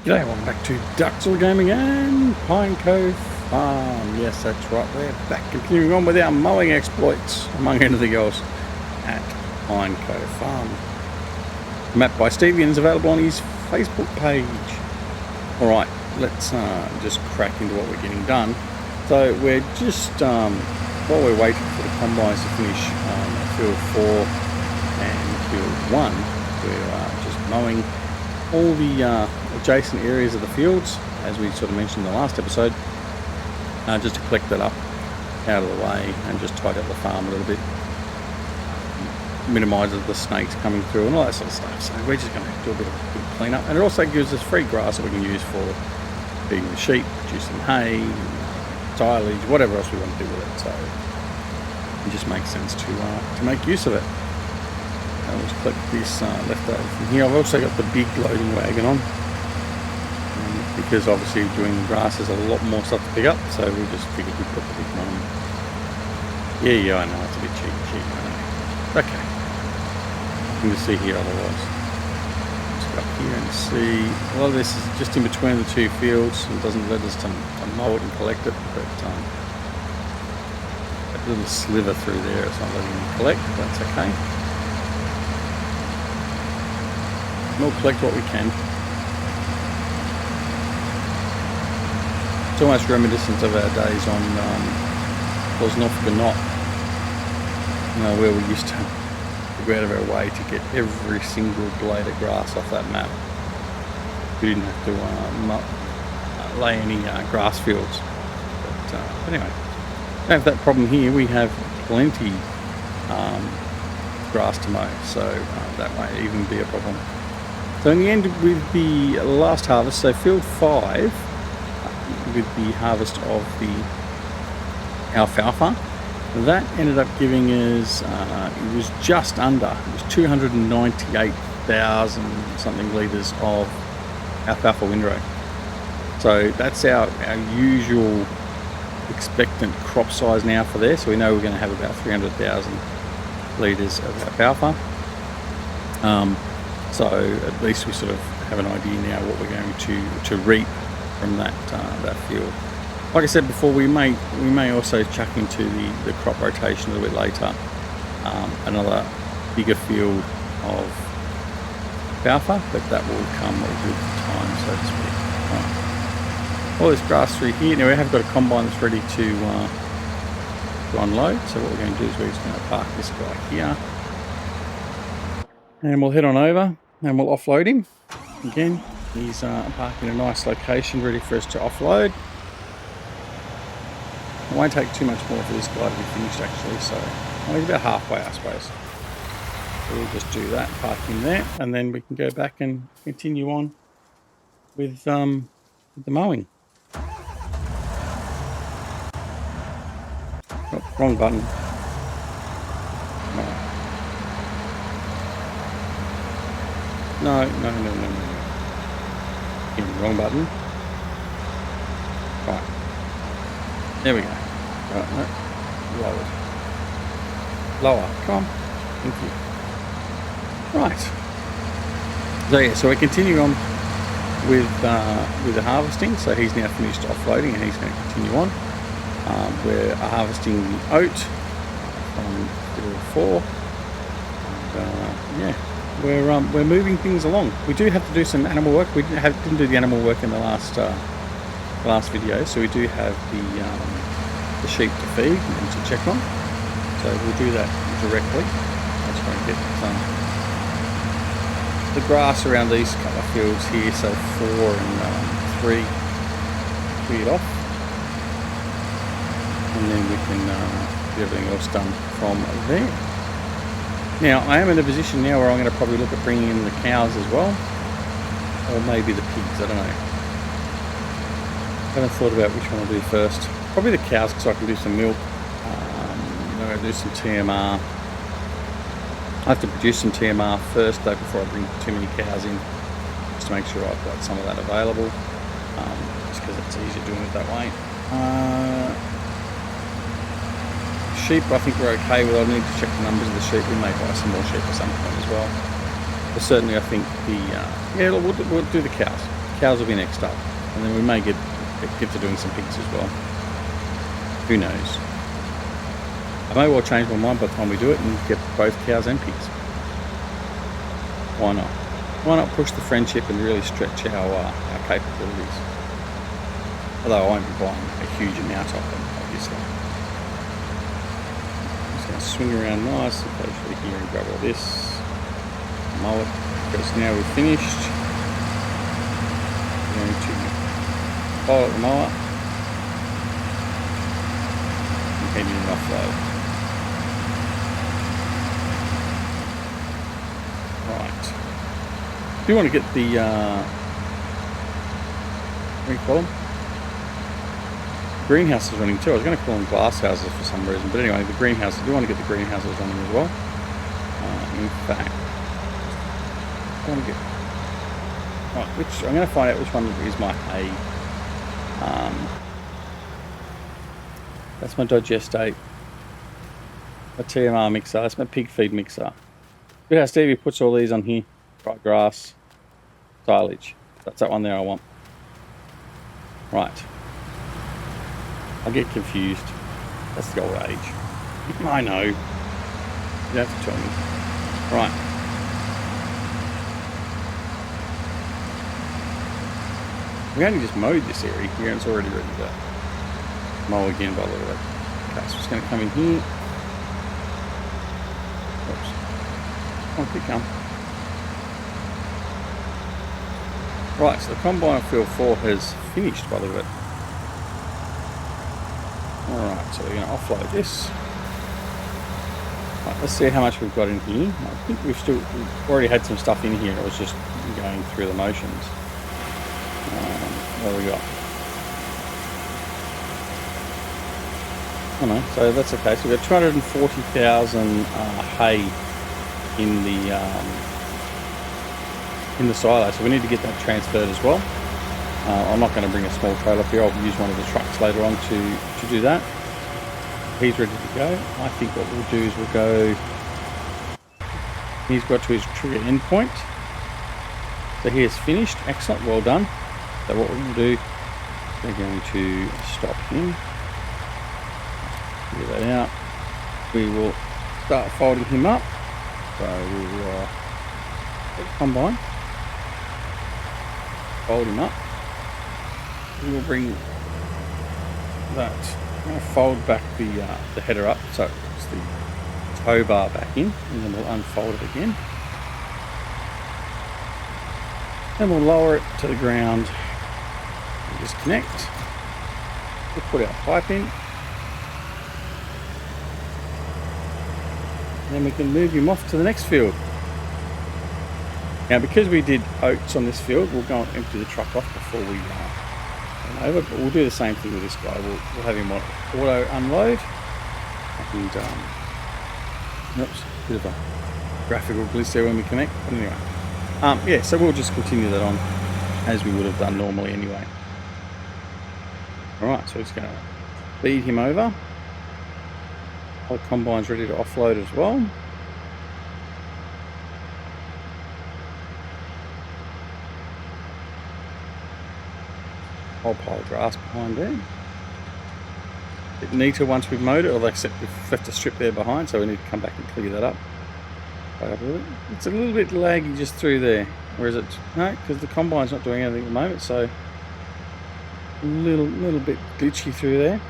G'day, welcome back to Duckzorly Gaming and Pine Cove Farm. Yes, that's right, we're back continuing on with our mowing exploits, among anything else, at Pine Cove Farm. Map by Stevie and is available on his Facebook page. Alright, let's just crack into what we're getting done. So we're just, while we're waiting for the combines to finish field 4 and field 1, we're just mowing all the adjacent areas of the fields, as we sort of mentioned in the last episode, just to collect that up out of the way and just tidy up the farm a little bit, minimises the snakes coming through and all that sort of stuff. So we're just going to do a bit of a good clean up, and it also gives us free grass that we can use for feeding the sheep, producing hay, silage, whatever else we want to do with it. So it just makes sense to make use of it. I'll just click this left over from here. I've also got the big loading wagon on, because obviously doing the grass is a lot more stuff to pick up, so we just figured we'd put the big one on. Yeah, I know, it's a bit cheap, I know. Okay. You can just see here otherwise. Let's go up here and see. A lot of this is just in between the two fields and doesn't let us to mow it and collect it, but that little sliver through there, it's not letting me collect, but that's okay. We'll collect what we can. It's almost reminiscent of our days on Norfolk and Knot, where we used to go out of our way to get every single blade of grass off that map. We didn't have to lay any grass fields. But anyway, don't have that problem here. We have plenty grass to mow, so that won't even be a problem. So in the end, with the last harvest, so field 5, with the harvest of the alfalfa, that ended up giving us, it was just under, it was 298,000 something litres of alfalfa windrow. So that's our usual expectant crop size now for there, so we know we're going to have about 300,000 litres of alfalfa. So at least we sort of have an idea now what we're going to reap from that field. Like I said before, we may also chuck into the crop rotation a little bit later, another bigger field of alfalfa, but that will come with time, so to speak. Right. All this grass through here. Now we have got a combine that's ready to unload, so what we're going to do is we're just going to park this guy here, and we'll head on over and we'll offload him. Again, he's parked in a nice location ready for us to offload. It won't take too much more for this guy to be finished actually, so he's about halfway, I suppose. So we'll just do that, park him there, and then we can go back and continue on with the mowing. Oh, wrong button. No. Wrong button. Right. There we go. Right, no. Lower. Come on. Thank you. Right. So yeah, so we continue on with the harvesting. So he's now finished offloading and he's going to continue on. We're harvesting the oat from field 4. And, yeah. We're moving things along. We do have to do some animal work. We didn't do the animal work in the last video, so we do have the sheep to feed and to check on. So we'll do that directly. I just want to get the grass around these couple of fields here, so 4 and 3 cleared off, and then we can get everything else done from there. Now, I am in a position now where I'm going to probably look at bringing in the cows as well, or maybe the pigs, I don't know. I haven't thought about which one I'll do first. Probably the cows, because I can do some milk, I'm going to do some TMR. I have to produce some TMR first though before I bring too many cows in, just to make sure I've got some of that available, just because it's easier doing it that way. Sheep, I think we're okay with. I need to check the numbers of the sheep. We may buy some more sheep at some point as well. But certainly I think we'll do the cows. Cows will be next up, and then we may get to doing some pigs as well. Who knows? I may well change my mind by the time we do it and get both cows and pigs. Why not? Why not push the friendship and really stretch our capabilities? Although I won't be buying a huge amount of them, obviously. I'm just going to swing around nice and closely here and grab all this. Mow it, because now we've finished. I'm going to pilot the mower and head in and offload. Right. Do you want to get the what do you call them? Greenhouses running too. I was going to call them glass houses for some reason, but anyway, the greenhouses. I do want to get the greenhouses running as well. In fact, I want to get right. I'm going to find out which one is my hay. That's my digestate. My TMR mixer. That's my pig feed mixer. Good how Stevie puts all these on here. Right, grass, silage. That's that one there I want. Right. I get confused. That's the old age. I know. You don't have to tell me. Right. We only just mowed this area here and it's already ready to mow again by the look of it. Okay, so it's going to come in here. Oops. Come on, keep going. Right, so the combine field 4 has finished by the look of it. Alright, so we're going to offload this. Right, let's see how much we've got in here. I think we've already had some stuff in here. It was just going through the motions. What have we got? Oh no, so that's okay. So we've got 240,000 hay in the silo. So we need to get that transferred as well. I'm not going to bring a small trailer up here. I'll use one of the trucks later on to do that. He's ready to go. I think what we'll do is we'll go. He's got to his trigger endpoint. So he is finished. Excellent. Well done. So what we're going to do, we're going to stop him. Clear that out. We will start folding him up. So we'll combine. Fold him up. We will bring that. I'm going to fold back the header up, so it's the tow bar back in, and then we'll unfold it again. Then we'll lower it to the ground. We'll disconnect. We'll put our pipe in. And then we can move him off to the next field. Now, because we did oats on this field, we'll go and empty the truck off before we turn over. But we'll do the same thing with this guy. We'll have him auto unload. And oops, bit of a graphical glitch there when we connect. But anyway, yeah. So we'll just continue that on as we would have done normally anyway. All right. So it's going to feed him over. The combine's ready to offload as well. Whole pile of grass behind there. A bit neater once we've mowed it, although except we've left a strip there behind, so we need to come back and clear that up. It's a little bit laggy just through there. Or is it? No, because the combine's not doing anything at the moment, so a little bit glitchy through there.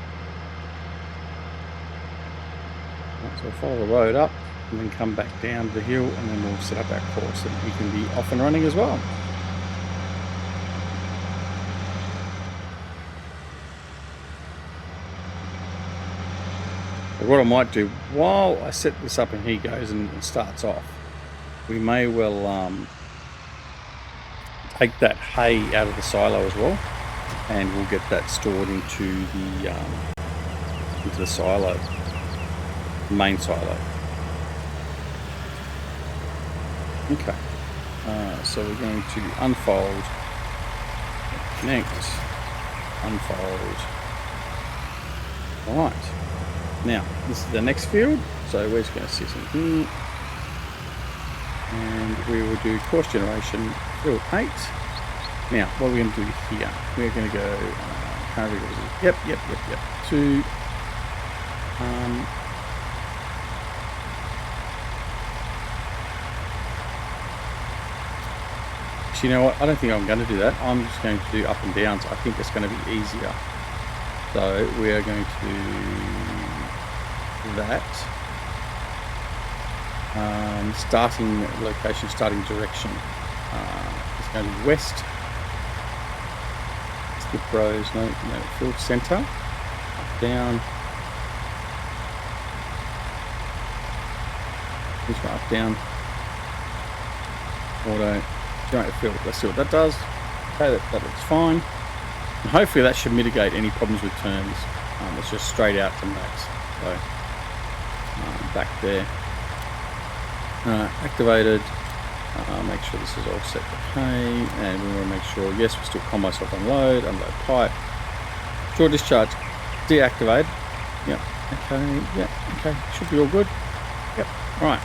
So we'll follow the road up and then come back down the hill, and then we'll set up our course so that we can be off and running as well. But what I might do while I set this up and he goes and starts off, we may well take that hay out of the silo as well, and we'll get that stored into the silo. Main silo. Okay, so we're going to unfold, connect, unfold. Alright, now this is the next field, so we're just going to sit in here and we will do course generation field 8, Now, what are we going to do here? We're going to go, yep, to, you know what? I don't think I'm going to do that. I'm just going to do up and downs. I think it's going to be easier. So we are going to do that. Starting location, starting direction. It's going to be west. Skip rows, no, field centre. Up, down. This one up, down. Auto. Generate field. Let's see what that does. Okay, that looks fine. And hopefully that should mitigate any problems with turns. It's just straight out to max. So back there. Activated. Make sure this is all set okay, and we want to make sure, yes, we still call myself unload pipe. Draw discharge deactivate. Yep. Okay. Yeah. Okay. Should be all good. Yep. All right.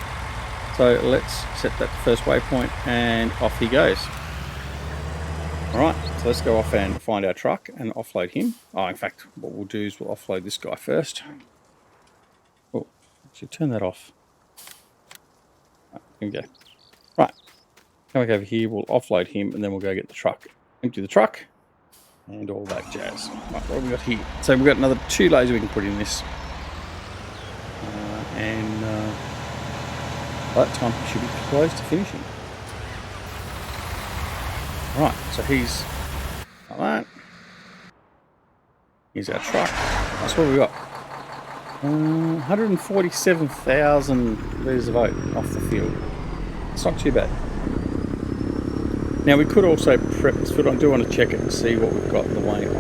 So let's set that first waypoint, and off he goes. All right. So let's go off and find our truck and offload him. Oh, in fact, what we'll do is we'll offload this guy first. Oh, actually, turn that off. Here we go. Right. Come back over here, we'll offload him, and then we'll go get the truck. Empty the truck, and all that jazz. Right, what have we got here? So we've got another 2 loads we can put in this. By that time, he should be close to finishing. Right, so he's like that. Here's our truck. That's what we got. 147,000 litres of oat off the field. It's not too bad. Now we could also prep this field. I do want to check it and see what we've got in the way of.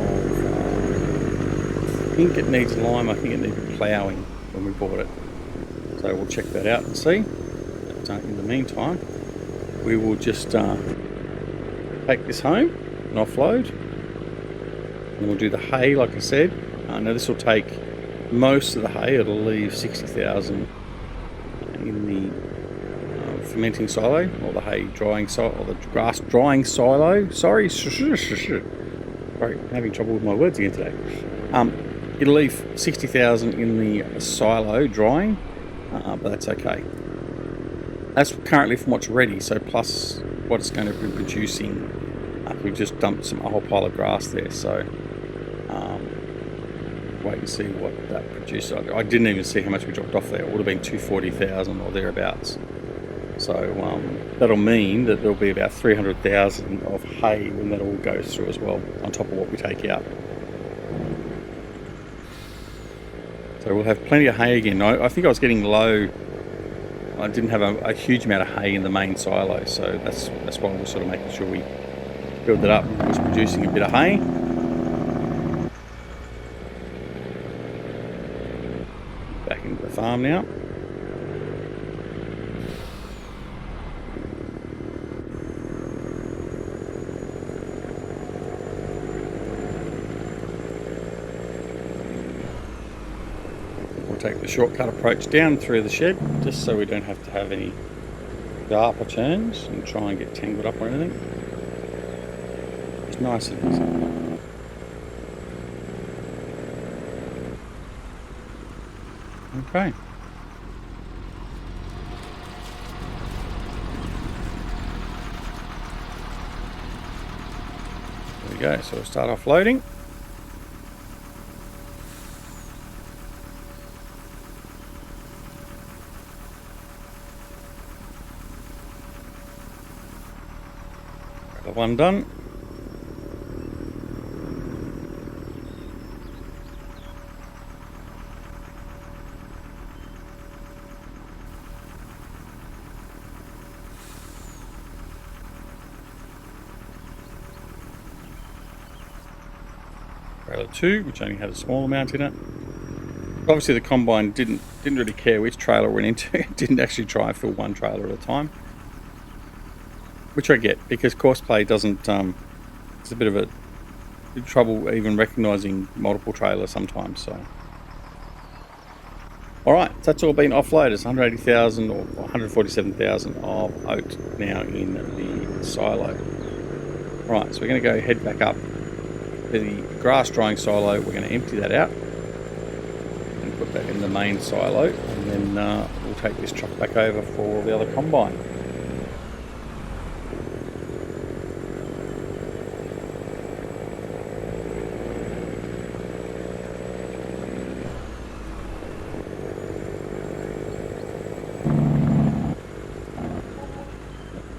I think it needs lime. I think it needed ploughing when we bought it. So we'll check that out and see. But in the meantime, we will just take this home and offload. And we'll do the hay, like I said. Now this will take most of the hay. It'll leave 60,000 in the fermenting silo, or the hay drying silo, or the grass drying silo. Sorry, having trouble with my words again today. It'll leave 60,000 in the silo drying, but that's okay. That's currently from what's ready, so plus what it's going to be producing. We've just dumped a whole pile of grass there, so wait and see what that produces. I didn't even see how much we dropped off there. It would have been 240,000 or thereabouts. So that'll mean that there'll be about 300,000 of hay when that all goes through as well, on top of what we take out. So we'll have plenty of hay again. I think I was getting low. I didn't have a huge amount of hay in the main silo, so that's why we're sort of making sure we build it up. It was producing a bit of hay. Back into the farm now. Take the shortcut approach down through the shed, just so we don't have to have any sharper turns and try and get tangled up or anything. It's nice and easy. Okay. There we go, so we'll start off loading. One done. Trailer 2, which only had a small amount in it. Obviously the combine didn't really care which trailer it went into. It didn't actually try and fill one trailer at a time. Which I get, because Courseplay doesn't, it's a bit of a trouble even recognising multiple trailers sometimes, so. Alright, so that's all been offloaded. It's 180,000 or 147,000 of oat now in the silo. Right, so we're going to go head back up to the grass drying silo. We're going to empty that out and put that in the main silo, and then we'll take this truck back over for the other combine.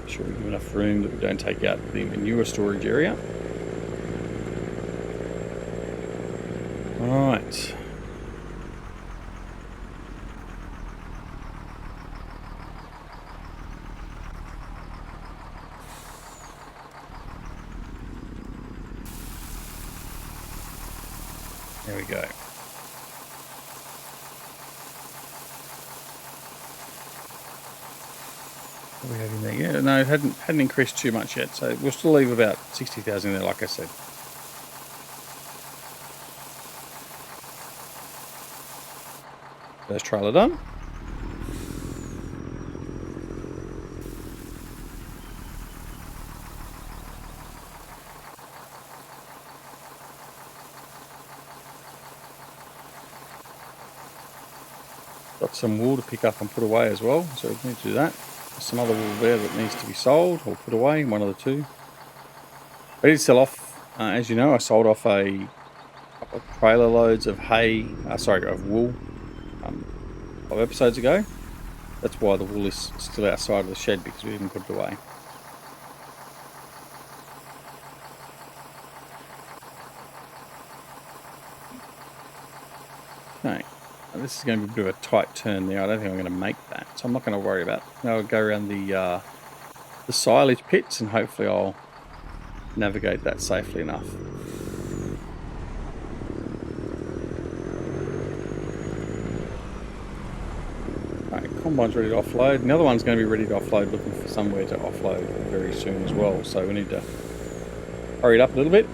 Sure we give enough room that we don't take out the manure storage area. Right. There we go. What do we have in there? Yeah, no, it hadn't increased too much yet, so we'll still leave about 60,000 in there, like I said. First trailer done. Got some wool to pick up and put away as well, so we need to do that. There's some other wool there that needs to be sold or put away, one of the two. I did sell off, as you know, I sold off a couple of trailer loads of hay, of wool, 5 episodes ago. That's why the wool is still outside of the shed, because we didn't put it away. Okay, now this is going to be a bit of a tight turn there. I don't think I'm going to make that, so I'm not going to worry about it. Now I'll go around the silage pits, and hopefully I'll navigate that safely enough. Combine's ready to offload. And the other one's going to be ready to offload, looking for somewhere to offload very soon as well. So we need to hurry it up a little bit.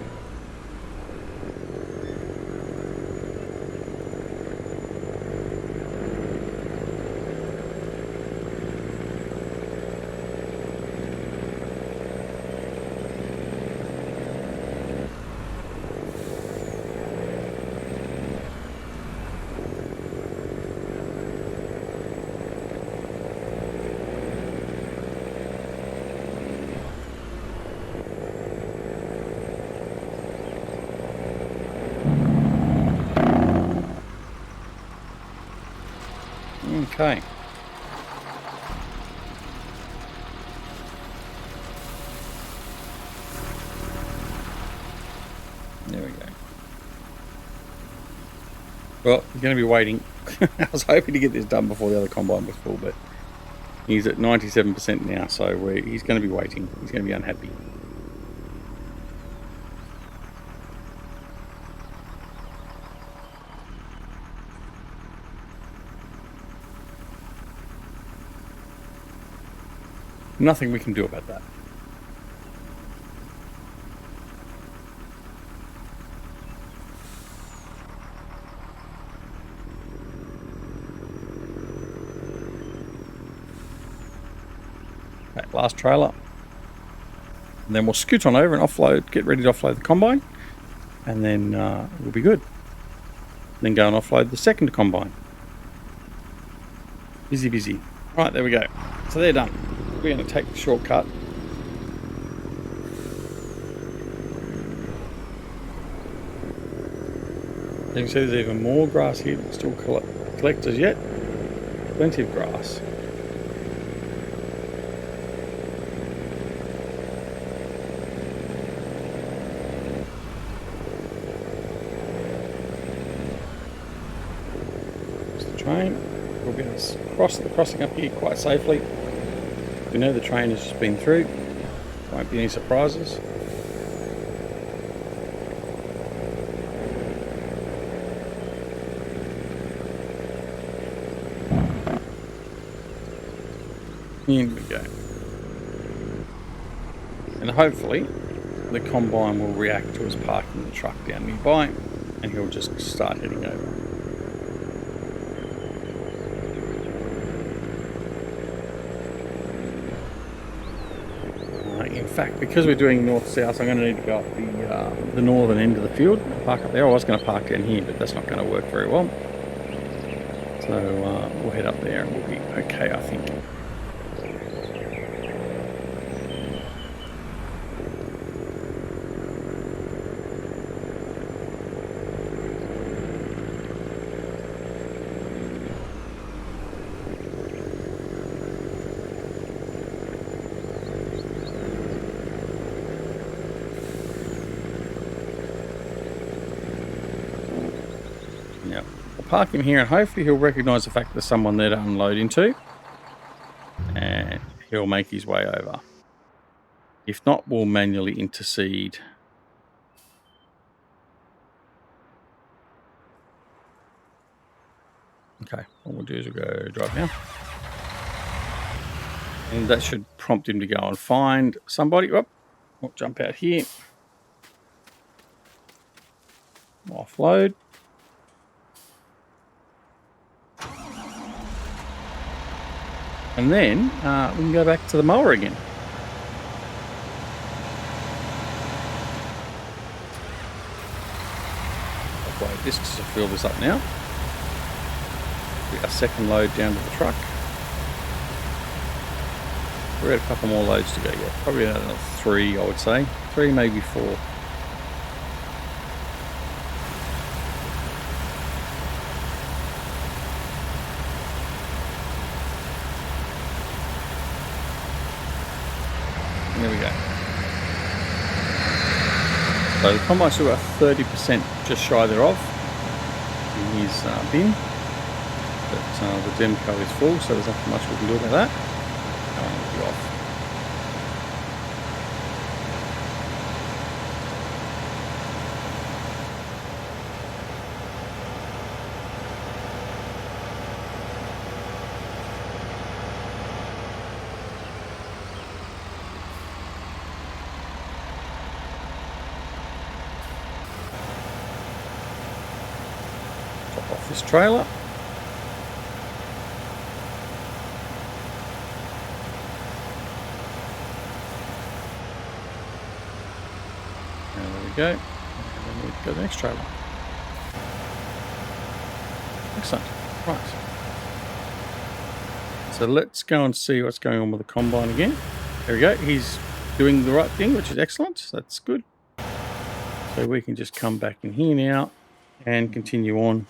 Okay. There we go. Well, you're going to be waiting. I was hoping to get this done before the other combine was full, but he's at 97% now, so he's going to be waiting. He's going to be unhappy. Nothing we can do about that. Okay, last trailer. And then we'll scoot on over and offload, get ready to offload the combine. And then we'll be good. Then go and offload the second combine. Busy, busy. Right, there we go. So they're done. We're going to take the shortcut. You can see there's even more grass here that still collect as yet. Plenty of grass. There's the train. We'll be able to cross the crossing up here quite safely. We know the train has just been through. Won't be any surprises. In we go. And hopefully the combine will react to us parking the truck down nearby, and he'll just start heading over. In fact, because we're doing north-south, I'm going to need to go up the northern end of the field. Park up there. I was going to park down here, but that's not going to work very well. So we'll head up there and we'll be okay, I think. Park him here and hopefully he'll recognise the fact there's someone there to unload into and he'll make his way over. If not, we'll manually intercede. Okay, what we'll do is we'll go drive now. And that should prompt him to go and find somebody. Whoop, we'll jump out here. Offload. And then we can go back to the mower again. Offload discs to fill this up now. Get a second load down to the truck. We're at a couple more loads to go yet. Probably another 3, I would say. 3, maybe 4. There we go. So the combine's still got 30% just shy thereof in his bin. But the Demco is full, so there's not much we can do about that. We'll be off. Top off this trailer. Go, and then we go to the next trailer. Excellent. Right. So let's go and see what's going on with the combine again. There we go. He's doing the right thing, which is excellent. That's good. So we can just come back in here now and continue on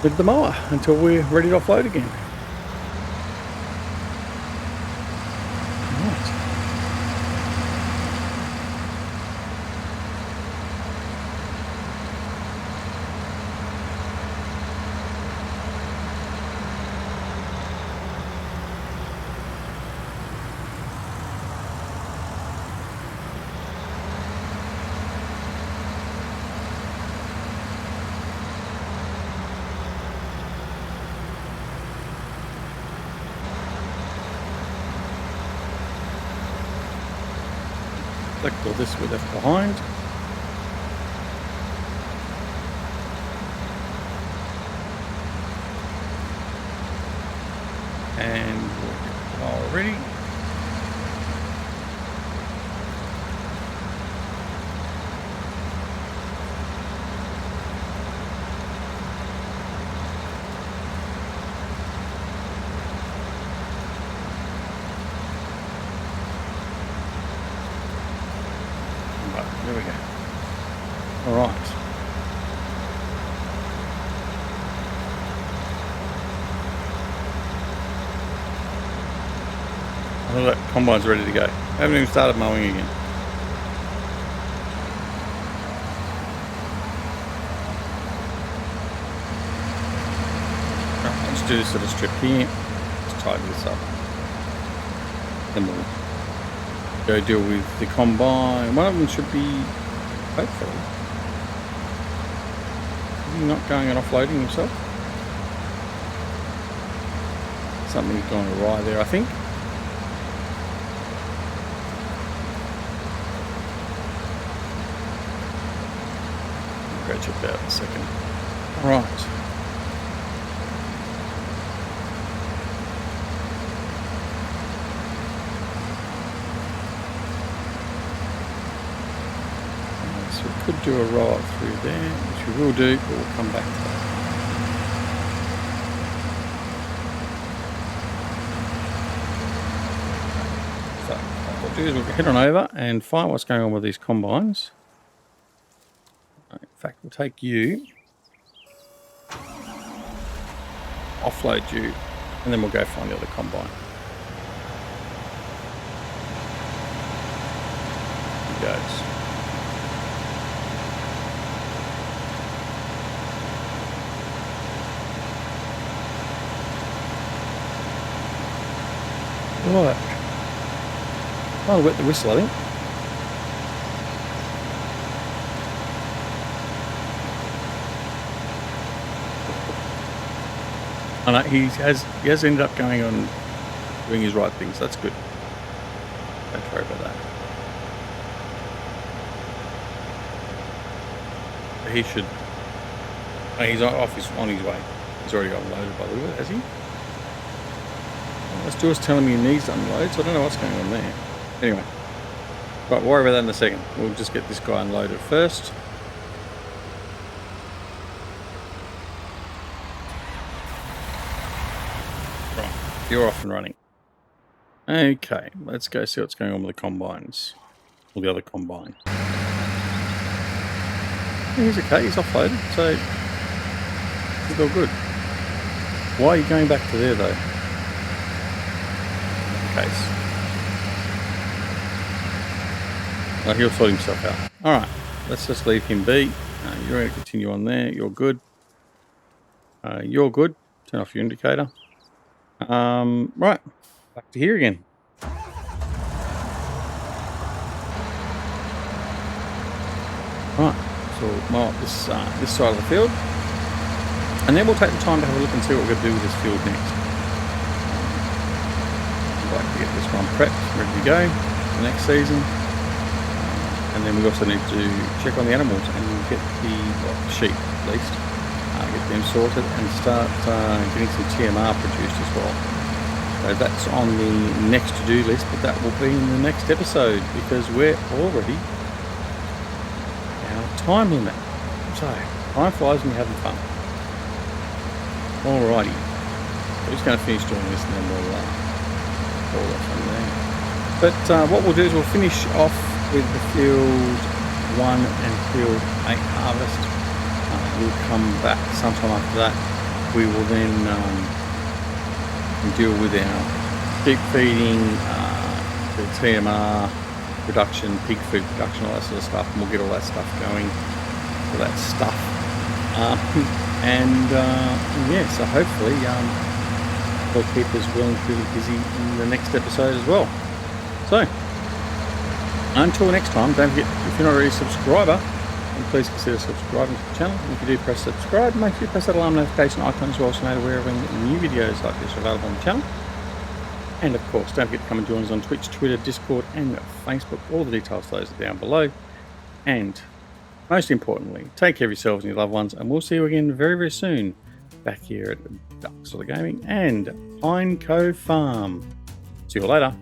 with the mower until we're ready to offload again. Select all this we left behind. And we're all ready. There we go. All right. Oh, look, combine's ready to go. I haven't even started mowing again. Right, let's do this little strip here. Let's tidy this up. Then we'll go deal with the combine. One of them should be, hopefully, is he not going and offloading himself? Something's gone awry there, I think. I'll go check that out in a second. Right. do a right through there, which we will do, but we'll come back to that. So what we'll do is we'll head on over and find what's going on with these combines. In fact, we'll take you, offload you, and then we'll go find the other combine. Here he goes. Right. I'll wet the whistle, I think. I know he has ended up going on doing his right things. That's good. Don't worry about that. He should. Oh, he's on his way. He's already got loaded by the way, has he? Well, Stuart's telling me he needs to unload, so I don't know what's going on there. Anyway, right, worry about that in a second. We'll just get this guy unloaded first. You're off and running. Okay, let's go see what's going on with the combines. Or the other combine. Yeah, he's okay, he's offloaded, so he's all good. Why are you going back to there though? In case. Well, he'll sort himself out. Alright, let's just leave him be. You're going to continue on there, you're good. You're good. Turn off your indicator. Right, back to here again. Right, so we'll mark this side of the field, and then we'll take the time to have a look and see what we're going to do with this field next. I'd like to get this one prepped, ready to go for the next season, and then we also need to check on the animals and get the sheep at least. Get them sorted and start getting some TMR produced as well. So that's on the next to-do list, but that will be in the next episode because we're already our time limit. So time flies when you're having fun. Alrighty, we're just going to finish doing this and then we'll call that from there. But what we'll do is we'll finish off with the field 1 and field 8 harvest. We'll come back sometime after that. We will then deal with our sheep feeding, the TMR production, pig food production, all that sort of stuff, and we'll get all that stuff going for that stuff. Yeah, so hopefully we'll keep us well and truly busy in the next episode as well. So, until next time, don't forget, if you're not already a subscriber, and please consider subscribing to the channel. And if you do press subscribe, make sure you press that alarm notification icon as well so you're aware of when new videos like this are available on the channel. And of course, don't forget to come and join us on Twitch, Twitter, Discord and Facebook. All the details for those are down below. And most importantly, take care of yourselves and your loved ones, and we'll see you again very, very soon back here at Duckzorly Gaming and Pine Cove Farm. See you later.